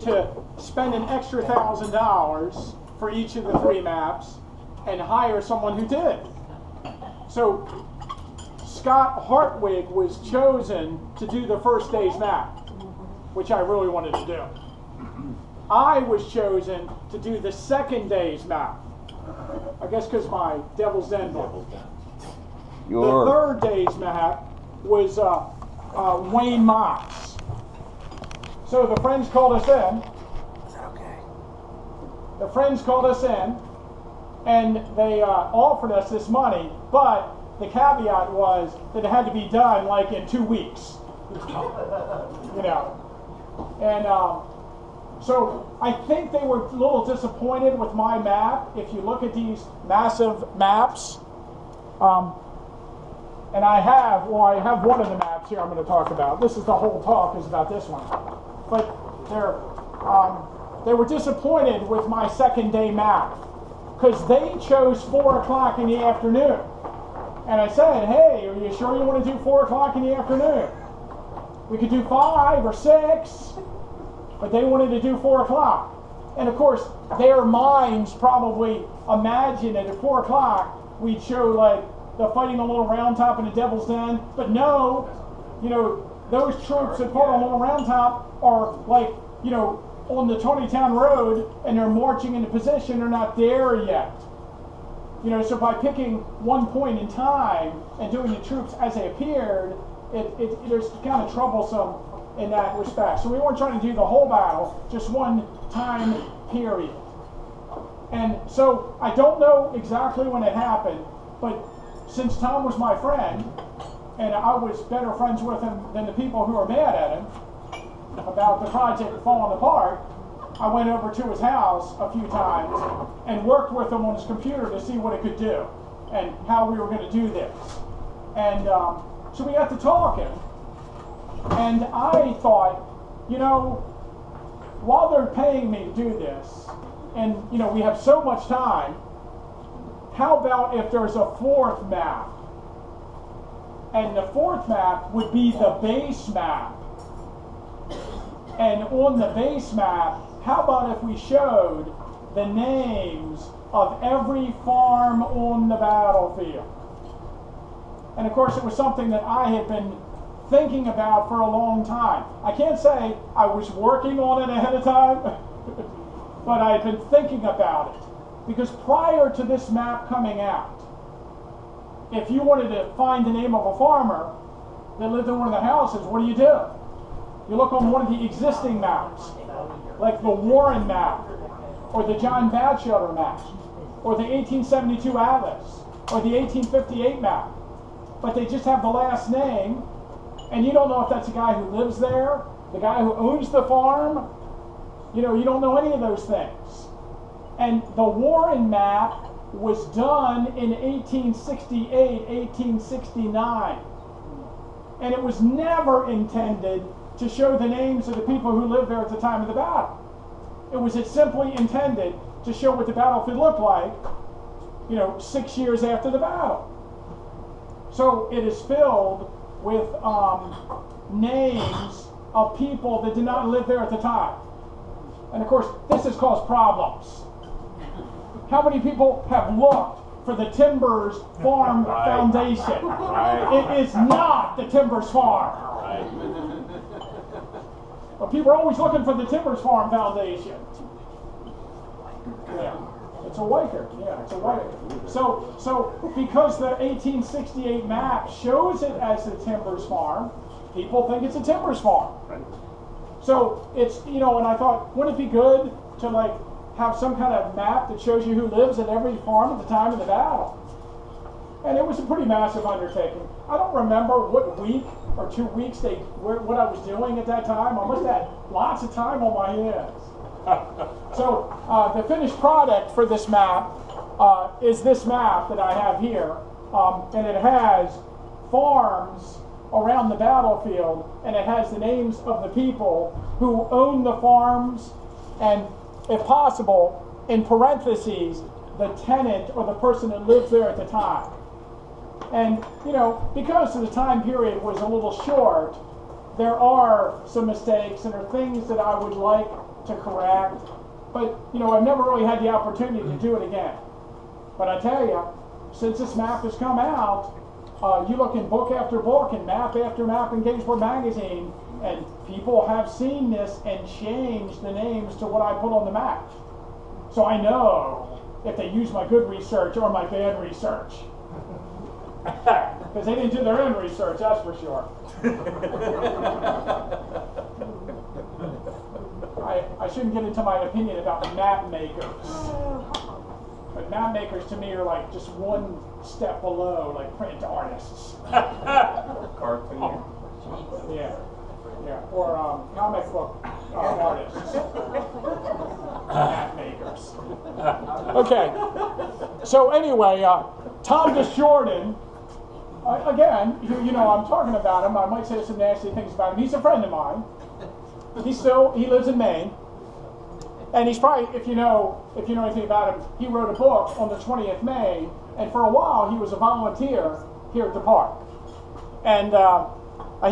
to spend an extra $1,000 for each of the 3 maps and hire someone who did. So Scott Hartwig was chosen to do the first day's map, which I really wanted to do. I was chosen to do the second day's map. I guess because my Devil's Den book. The third day's map was Wayne Mox. So the friends called us in. Is that okay? The friends called us in, and they offered us this money, but the caveat was that it had to be done like in 2 weeks. You know. And so I think they were a little disappointed with my map. If you look at these massive maps, and I have one of the maps here I'm going to talk about. This is the whole talk is about this one. But they were disappointed with my second day map because they chose 4 o'clock in the afternoon. And I said, hey, are you sure you want to do 4 o'clock in the afternoon? We could do 5 or 6, but they wanted to do 4 o'clock. And of course, their minds probably imagined that at 4 o'clock we'd show like the fighting on Little Round Top in the Devil's Den. But no, you know, those troops that fought on Little Round Top are like, you know, on the Tawnytown Road and they're marching into position. They're not there yet. You know, so by picking one point in time and doing the troops as they appeared, there's kind of troublesome in that respect. So we weren't trying to do the whole battle, just one time period. And so I don't know exactly when it happened, but since Tom was my friend, and I was better friends with him than the people who were mad at him about the project falling apart, I went over to his house a few times and worked with him on his computer to see what it could do and how we were going to do this. And so we got to talking, and I thought, you know, while they're paying me to do this, and you know we have so much time, how about if there's a 4th map? And the 4th map would be the base map. And on the base map, how about if we showed the names of every farm on the battlefield? And of course, it was something that I had been thinking about for a long time. I can't say I was working on it ahead of time, but I had been thinking about it. Because prior to this map coming out, if you wanted to find the name of a farmer that lived in one of the houses, what do? You look on one of the existing maps, like the Warren map, or the John Batchelder map, or the 1872 atlas, or the 1858 map. But they just have the last name, and you don't know if that's the guy who lives there, the guy who owns the farm. You know, you don't know any of those things. And the Warren map was done in 1868, 1869. And it was never intended to show the names of the people who lived there at the time of the battle. It was simply intended to show what the battlefield looked like, you know, 6 years after the battle. So it is filled with names of people that did not live there at the time. And of course, this has caused problems. How many people have looked for the Timbers Farm Foundation? It is not the Timbers Farm. But people are always looking for the Timbers Farm Foundation. Yeah, it's a Waker. Yeah, it's a Waker. So because the 1868 map shows it as the Timbers Farm, people think it's a Timbers Farm. So it's, you know, and I thought, wouldn't it be good to like have some kind of map that shows you who lives at every farm at the time of the battle? And it was a pretty massive undertaking. I don't remember what week or 2 weeks what I was doing at that time. I must have had lots of time on my hands. So the finished product for this map is this map that I have here, and it has farms around the battlefield, and it has the names of the people who own the farms, and if possible, in parentheses, the tenant or the person that lives there at the time. And, you know, because the time period was a little short, there are some mistakes and there are things that I would like to correct. But, you know, I've never really had the opportunity to do it again. But I tell you, since this map has come out, you look in book after book and map after map in Gettysburg magazine, and people have seen this and changed the names to what I put on the map. So I know if they use my good research or my bad research. Because they didn't do their own research, that's for sure. I shouldn't get into my opinion about map makers. But map makers to me are like just one step below, like print artists. Cartoon. Yeah. Yeah. Or comic book artists. Map makers. Okay. So anyway, Tom DeShorten, again, you know, I'm talking about him. I might say some nasty things about him. He's a friend of mine. He lives in Maine. And he's probably, if you know anything about him, he wrote a book on the 20th May, and for a while he was a volunteer here at the park. And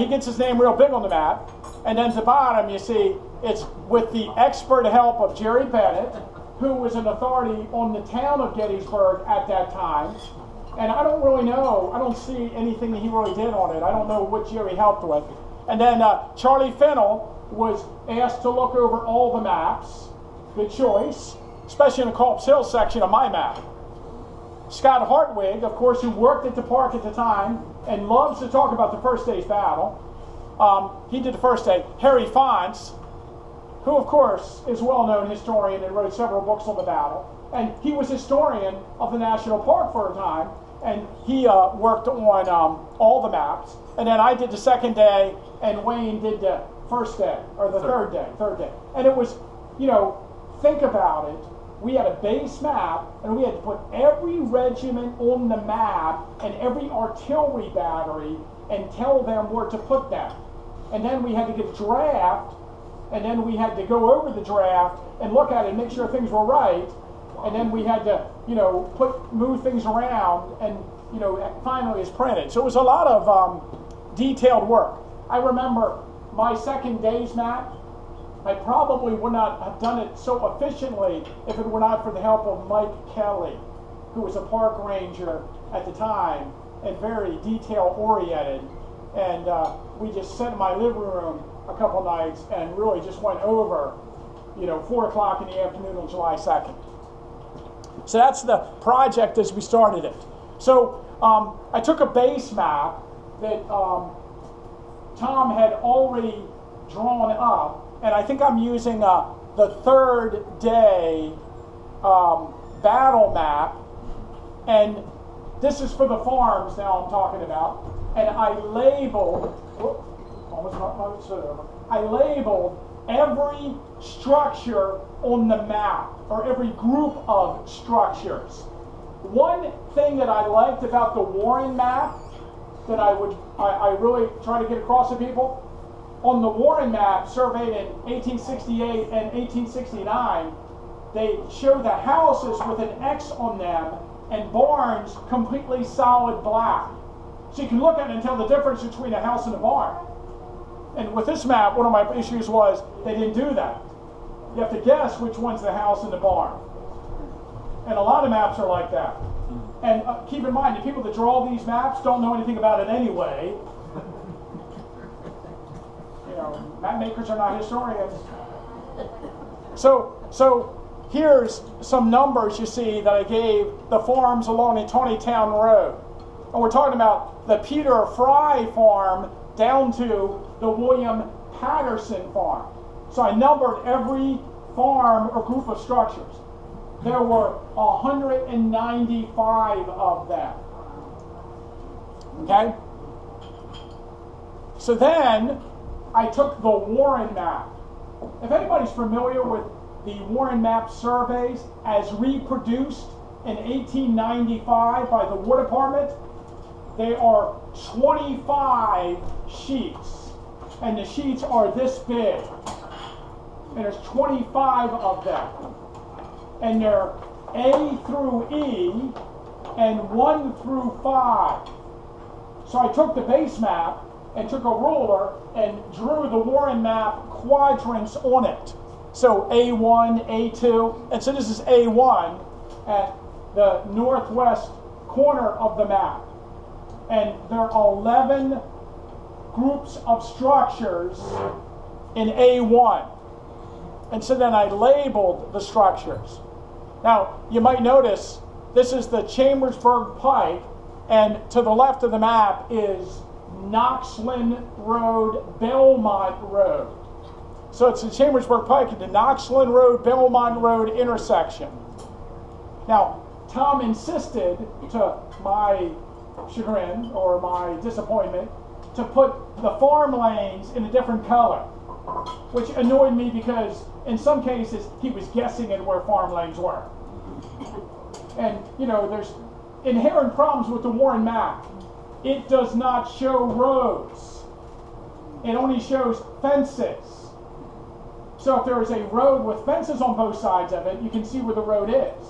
he gets his name real big on the map. And then at the bottom, you see, it's with the expert help of Jerry Bennett, who was an authority on the town of Gettysburg at that time. And I don't really know, I don't see anything that he really did on it. I don't know what Jerry helped with. And then Charlie Fennell was asked to look over all the maps. Good choice, especially in the Culp's Hill section of my map. Scott Hartwig, of course, who worked at the park at the time and loves to talk about the first day's battle. He did the first day. Harry Fonts, who, of course, is a well-known historian and wrote several books on the battle. And he was historian of the National Park for a time, and he worked on all the maps. And then I did the second day, and Wayne did the first day, or the third day. And it was, you know, think about it. We had a base map, and we had to put every regiment on the map and every artillery battery and tell them where to put them. And then we had to get a draft, and then we had to go over the draft and look at it and make sure things were right. And then we had to, you know, move things around, and, you know, finally it's printed. So it was a lot of detailed work. I remember my second day's map. I probably would not have done it so efficiently if it were not for the help of Mike Kelly, who was a park ranger at the time and very detail-oriented. And we just sat in my living room a couple nights and really just went over, you know, 4 o'clock in the afternoon on July 2nd. So that's the project as we started it. So I took a base map that Tom had already drawn up, and I think I'm using the third day battle map, and this is for the farms now I'm talking about, and I labeled, I labeled every structure on the map, or every group of structures. One thing that I liked about the Warren map that I really try to get across to people, on the Warren map surveyed in 1868 and 1869, they show the houses with an X on them and barns completely solid black. So you can look at it and tell the difference between a house and a barn. And with this map, one of my issues was they didn't do that. You have to guess which one's the house and the barn. And a lot of maps are like that. And keep in mind, the people that draw these maps don't know anything about it anyway. You know, map makers are not historians. So here's some numbers you see that I gave the farms along the Tawnytown Road. And we're talking about the Peter Fry farm down to the William Patterson farm. So I numbered every farm or group of structures. There were 195 of them. Okay? So then I took the Warren map. If anybody's familiar with the Warren map surveys as reproduced in 1895 by the War Department, they are 25 sheets. And the sheets are this big. And there's 25 of them. And they're A through E and 1 through 5. So I took the base map and took a ruler and drew the Warren map quadrants on it. So A1, A2, and so this is A1 at the northwest corner of the map. And there are 11 groups of structures in A1. And so then I labeled the structures. Now, you might notice this is the Chambersburg Pike, and to the left of the map is Knoxland Road, Belmont Road. So it's the Chambersburg Pike at the Knoxland Road, Belmont Road intersection. Now, Tom insisted, to my chagrin or my disappointment, to put the farm lanes in a different color, which annoyed me because in some cases he was guessing at where farm lanes were. And you know, there's inherent problems with the Warren map. It does not show roads. It only shows fences. So if there is a road with fences on both sides of it, you can see where the road is.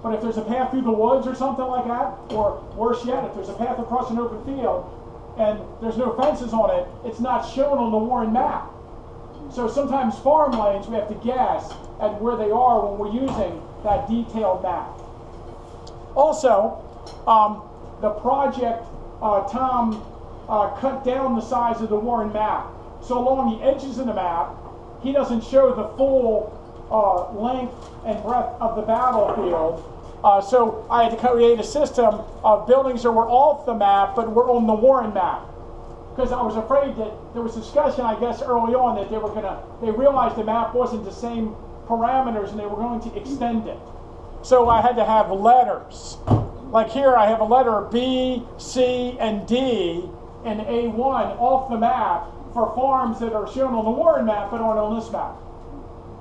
But if there's a path through the woods or something like that, or worse yet, if there's a path across an open field and there's no fences on it, it's not shown on the Warren map. So sometimes farm lanes, we have to guess at where they are when we're using that detailed map. Also, the project, Tom cut down the size of the Warren map. So along the edges of the map, he doesn't show the full length and breadth of the battlefield. So I had to create a system of buildings that were off the map but were on the Warren map. Because I was afraid that there was discussion, I guess, early on that they realized the map wasn't the same parameters and they were going to extend it. So I had to have letters. Like here I have a letter B, C, and D in A1 off the map for farms that are shown on the Warren map but aren't on this map.